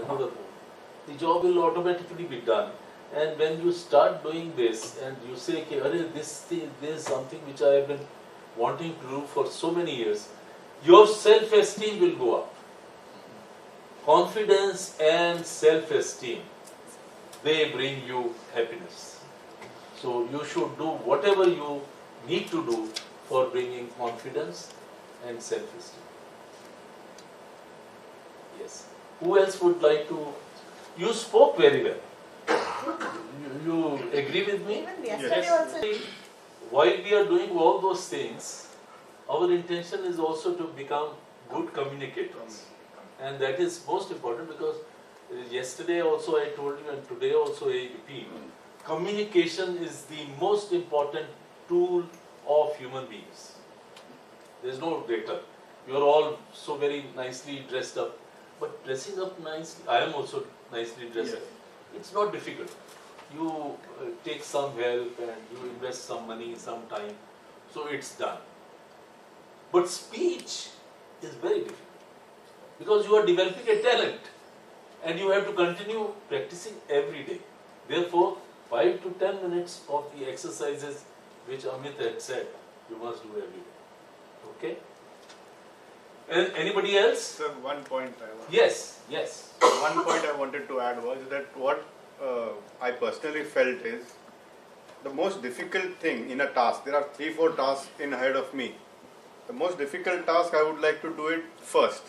another mode. The job will automatically be done. And when you start doing this and you say, okay, this is something which I have been wanting to do for so many years, your self-esteem will go up. Confidence and self-esteem, they bring you happiness. So you should do whatever you need to do for bringing confidence and self-esteem. Yes. Who else would like to? You spoke very well. You agree with me? Even yesterday also. While we are doing all those things, our intention is also to become good communicators. And that is most important because yesterday also I told you and today also I repeat, communication is the most important tool of human beings. There is no greater. You are all so very nicely dressed up, but dressing up nicely, I am also nicely dressed up. It's not difficult. You take some help and you invest some money, some time, so it's done. But speech is very difficult because you are developing a talent and you have to continue practicing every day. Therefore, 5 to 10 minutes of the exercises which Amit had said, you must do every day. Okay? And anybody else? Sir, one point I want. Yes, yes. One point I wanted to add was that what I personally felt is the most difficult thing in a task. There are 3-4 tasks in ahead of me. The most difficult task I would like to do it first.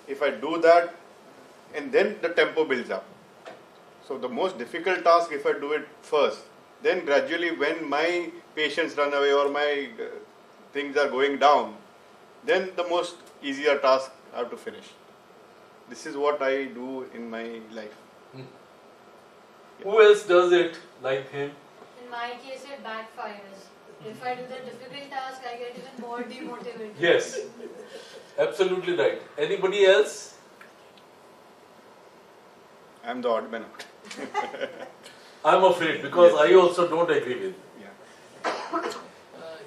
If I do that, and then the tempo builds up. So the most difficult task, if I do it first, then gradually when my patience run away or my things are going down, then the most easier task I have to finish. This is what I do in my life. Yeah. Who else does it like him? In my case, it backfires. If I do the difficult task, I get even more demotivated. Yes, absolutely right. Anybody else? I'm the odd man out. I'm afraid because I also don't agree with you. Yeah.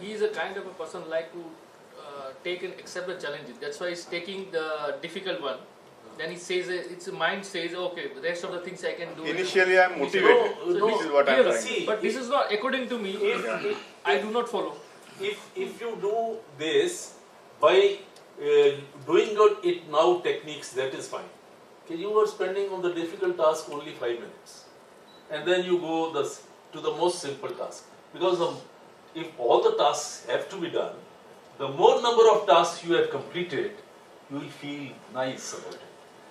He is a kind of a person like to take and accept the challenges. That's why he's taking the difficult one. Then he says, its mind says, okay, the rest of the things I can do. Initially, I'm motivated. This is what I'm trying. See, but this is not according to me. I do not follow. If you do this by doing it now techniques, that is fine. Okay, you are spending on the difficult task only 5 minutes, and then you go to the most simple task. Because if all the tasks have to be done, the more number of tasks you have completed, you will feel nice about it.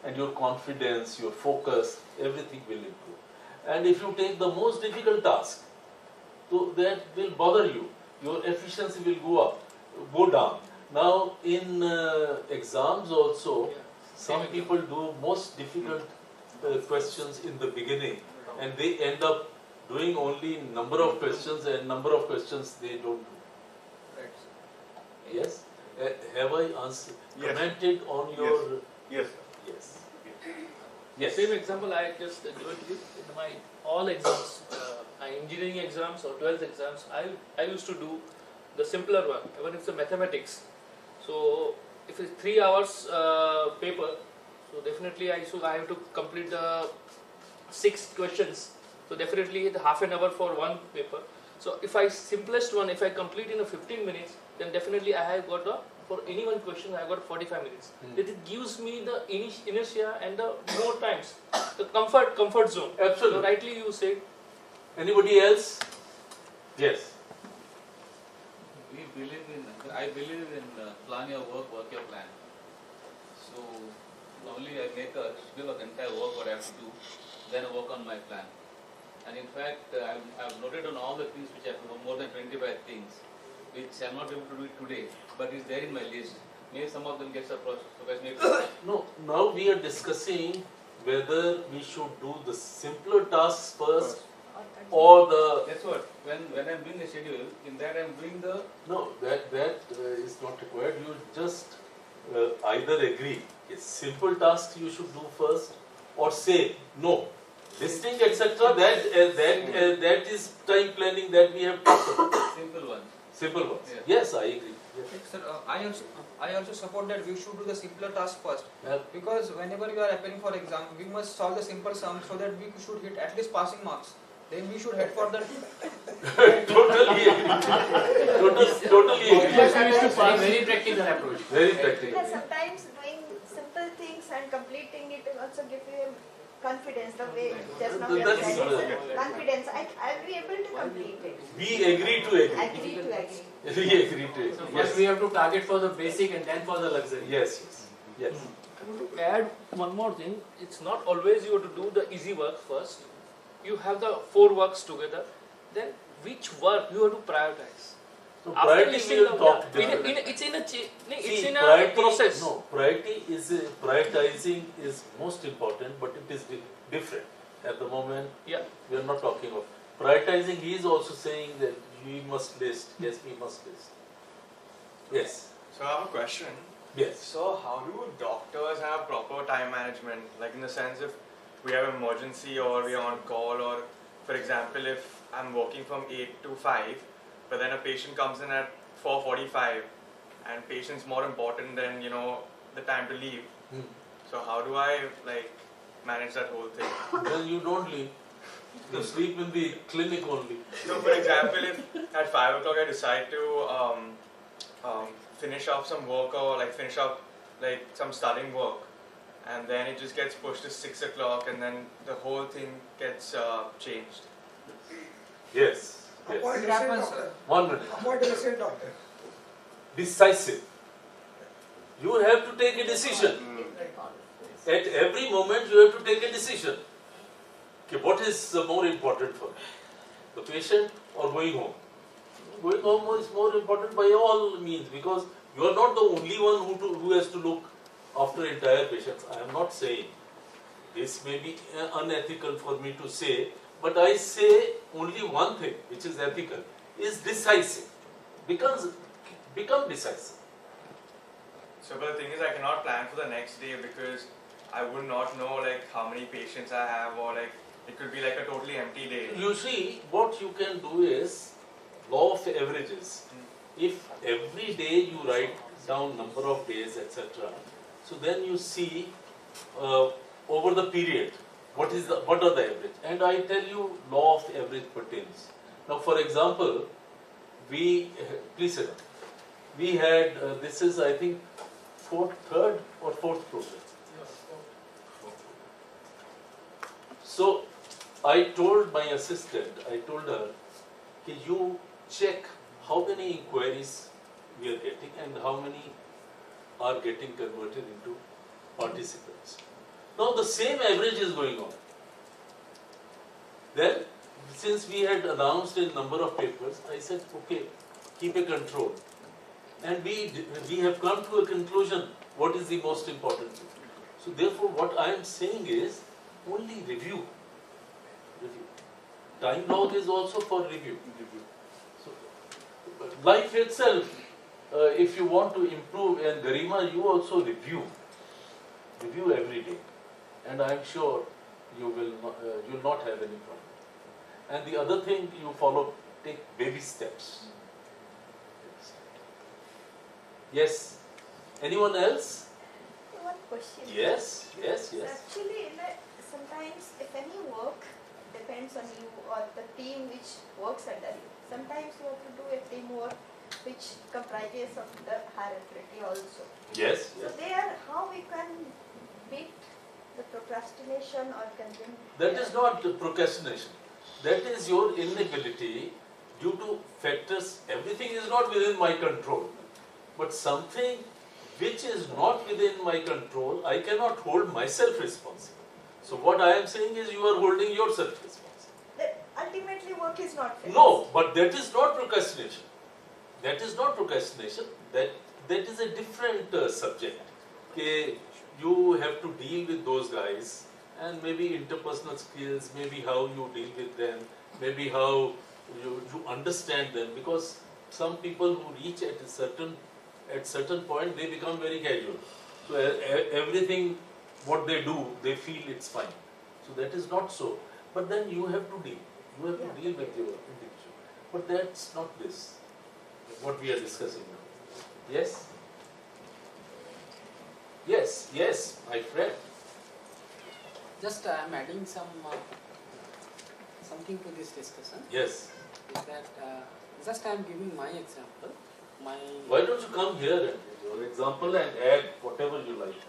And your confidence, your focus, everything will improve. And if you take the most difficult task, so that will bother you. Your efficiency will go down. Now in exams also, some people do most difficult questions in the beginning, and they end up doing only number of questions, and number of questions they don't do. Yes? Have I commented on your... Yes. Yes. Yes. Same example I just given to you in my all exams, my engineering exams or 12th exams. I used to do the simpler one, even if it's a mathematics. So if it's 3 hours paper, so definitely I have to complete the 6 questions. So definitely half an hour for one paper. So if simplest one, if I complete in a 15 minutes, then definitely I have got for any one question I have got 45 minutes. It gives me the inertia and the more times, the comfort zone. Absolutely. So rightly you said. Anybody else? Yes. I believe in plan your work your plan. So only I make a schedule of the entire work what I have to do, then I work on my plan. And in fact, I've noted on all the things which I have to do, more than 25 things, which I'm not able to do it today, but it's there in my list. Maybe some of them get surprised. No, now we are discussing whether we should do the simpler tasks first or the... That's what, when I'm doing a schedule, in that I'm doing the... No, that is not required. You just either agree, it's simple tasks you should do first, or say, no, listing, etc., that is time planning that we have talked about. Simple ones. Simple ones. Yes. Yes, I agree. Yes. Sir, I also support that we should do the simpler task first. Yeah. Because whenever we are appearing for exam, we must solve the simple sum so that we should hit at least passing marks. Then we should head for the Totally agree. Totally agree. Very practical approach. Very practical. Yeah, sometimes doing simple things and completing it will also give you confidence, the way just now you have That's said. Confidence, I'll be able to complete it. We agree to agree. Agree to agree. We agree to So agree. first we have to target for the basic and then for the luxury. Yes, yes, yes. I want to add one more thing. It's not always you have to do the easy work first. You have the 4 works together. Then which work you have to prioritize? So After priority listing we will the- talk yeah, differently. it's in a See, it's in a priority- process. No, prioritizing is most important, but it is different. At the moment, Yeah. we are not talking of prioritizing. He is also saying that we must list. Yes, we must list. Yes, So I have a question. yes. So how do doctors have proper time management? Like in the sense if we have an emergency or we are on call, or for example if I'm working from 8 to 5 but then a patient comes in at 4:45 and patient's more important than the time to leave. Hmm. So how do I like manage that whole thing? Then you don't leave. You sleep in the clinic only. So for example if at 5 o'clock I decide to finish up some work or like finish up like some studying work, and then it just gets pushed to 6 o'clock and then the whole thing gets changed. Yes, yes. It happens, sir. 1 minute. What do you say, doctor? Decisive. You have to take a decision. At every moment you have to take a decision. Okay, what is more important for me? The patient or going home? Going home is more important by all means, because you are not the only one who has to look after entire patients. I am not saying this may be unethical for me to say, but I say only one thing which is ethical, is decisive. Become decisive. So but the thing is I cannot plan for the next day because I would not know like how many patients I have, or like it could be like a totally empty day. You see, what you can do is law of averages. If every day you write down number of days, etc., so then you see over the period what are the average. And I tell you, law of average pertains. Now, for example, please sit down. We had this is I think third or fourth program. So I told my assistant, I told her, "Can you check how many inquiries we are getting and how many are getting converted into participants?" Now the same average is going on. Then, since we had announced a number of papers, I said, okay, keep a control. And we have come to a conclusion, what is the most important thing. So therefore what I am saying is, only review. Time log is also for review. So, life itself, if you want to improve, and Garima, you also review every day, and I am sure you will not have any problem. And the other thing you follow, take baby steps. Yes. Anyone else? One question. Yes. So actually, sometimes if any work depends on you or the team which works under you, sometimes you have to do a teamwork which comprises of the hierarchy also. Yes. So there, how we can beat the procrastination or convince? That is not procrastination. That is your inability due to factors. Everything is not within my control. But something which is not within my control, I cannot hold myself responsible. So what I am saying is you are holding yourself responsible. That ultimately work is not finished. No, but that is not procrastination. That is not procrastination. That is a different subject. Okay, you have to deal with those guys, and maybe interpersonal skills, maybe how you deal with them, maybe how you understand them, because some people who reach at certain point, they become very casual. So everything what they do, they feel it's fine. So that is not so. But then you have to deal. You have to deal with your individual. But that's not this, what we are discussing now. Yes? Yes, yes, my friend. Just I am adding something to this discussion. Yes. Is that just I am giving my example. My Why don't you come here and give your example and add whatever you like?